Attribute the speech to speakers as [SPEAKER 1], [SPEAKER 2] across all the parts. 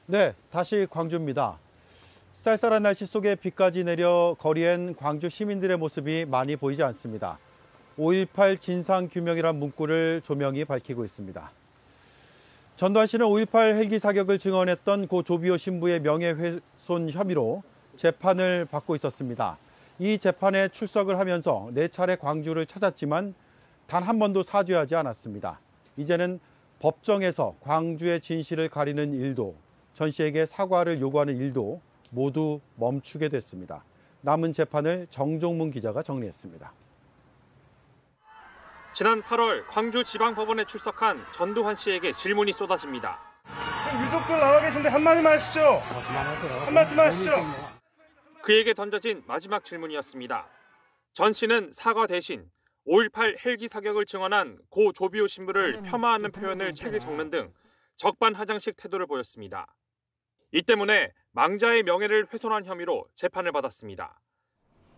[SPEAKER 1] 네, 다시 광주입니다. 쌀쌀한 날씨 속에 비까지 내려 거리엔 광주 시민들의 모습이 많이 보이지 않습니다. 5.18 진상규명이란 문구를 조명이 밝히고 있습니다. 전두환 씨는 5.18 헬기 사격을 증언했던 고 조비오 신부의 명예훼손 혐의로 재판을 받고 있었습니다. 이 재판에 출석을 하면서 4차례 광주를 찾았지만 단 한 번도 사죄하지 않았습니다. 이제는 법정에서 광주의 진실을 가리는 일도 전 씨에게 사과를 요구하는 일도 모두 멈추게 됐습니다. 남은 재판을 정종문 기자가 정리했습니다.
[SPEAKER 2] 지난 8월 광주지방법원에 출석한 전두환 씨에게 질문이 쏟아집니다.
[SPEAKER 3] 지금 유족들 나와 계신데 한마디만 하시죠. 한 말씀 하시죠.
[SPEAKER 2] 그에게 던져진 마지막 질문이었습니다. 전 씨는 사과 대신 5.18 헬기 사격을 증언한 고 조비오 신부를 폄하하는 표현을 책에 적는 등 적반하장식 태도를 보였습니다. 이 때문에 망자의 명예를 훼손한 혐의로 재판을 받았습니다.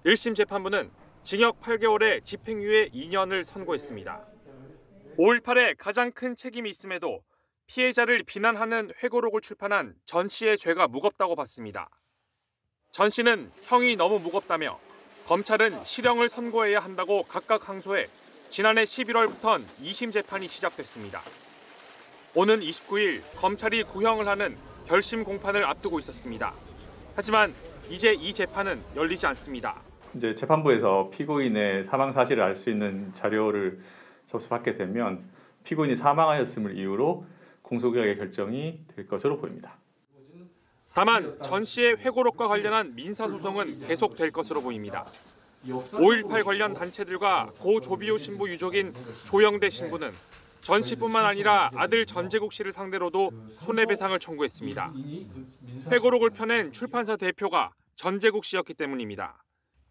[SPEAKER 2] 1심 재판부는 징역 8개월에 집행유예 2년을 선고했습니다. 5.18에 가장 큰 책임이 있음에도 피해자를 비난하는 회고록을 출판한 전 씨의 죄가 무겁다고 봤습니다. 전 씨는 형이 너무 무겁다며 검찰은 실형을 선고해야 한다고 각각 항소해 지난해 11월부터 2심 재판이 시작됐습니다. 오는 29일 검찰이 구형을 하는 결심 공판을 앞두고 있었습니다. 하지만 이제 이 재판은 열리지 않습니다.
[SPEAKER 4] 이제 재판부에서 피고인의 사망 사실을 알 수 있는 자료를 접수받게 되면 피고인이 사망하였음을 이유로 공소기각의 결정이 될 것으로 보입니다.
[SPEAKER 2] 다만 전 씨의 회고록과 관련한 민사소송은 계속될 것으로 보입니다. 5.18 관련 단체들과 고 조비오 신부 유족인 조영대 신부는 전 씨뿐만 아니라 아들 전재국 씨를 상대로도 손해배상을 청구했습니다. 회고록을 펴낸 출판사 대표가 전재국 씨였기 때문입니다.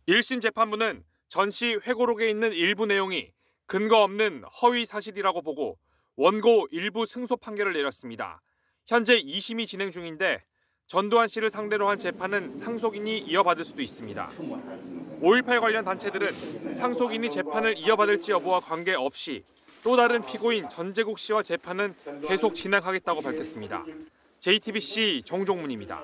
[SPEAKER 2] 1심 재판부는 전 씨 회고록에 있는 일부 내용이 근거 없는 허위 사실이라고 보고 원고 일부 승소 판결을 내렸습니다. 현재 2심이 진행 중인데 전두환 씨를 상대로 한 재판은 상속인이 이어받을 수도 있습니다. 5.18 관련 단체들은 상속인이 재판을 이어받을지 여부와 관계없이 또 다른 피고인 전재국 씨와 재판은 계속 진행하겠다고 밝혔습니다. JTBC 정종문입니다.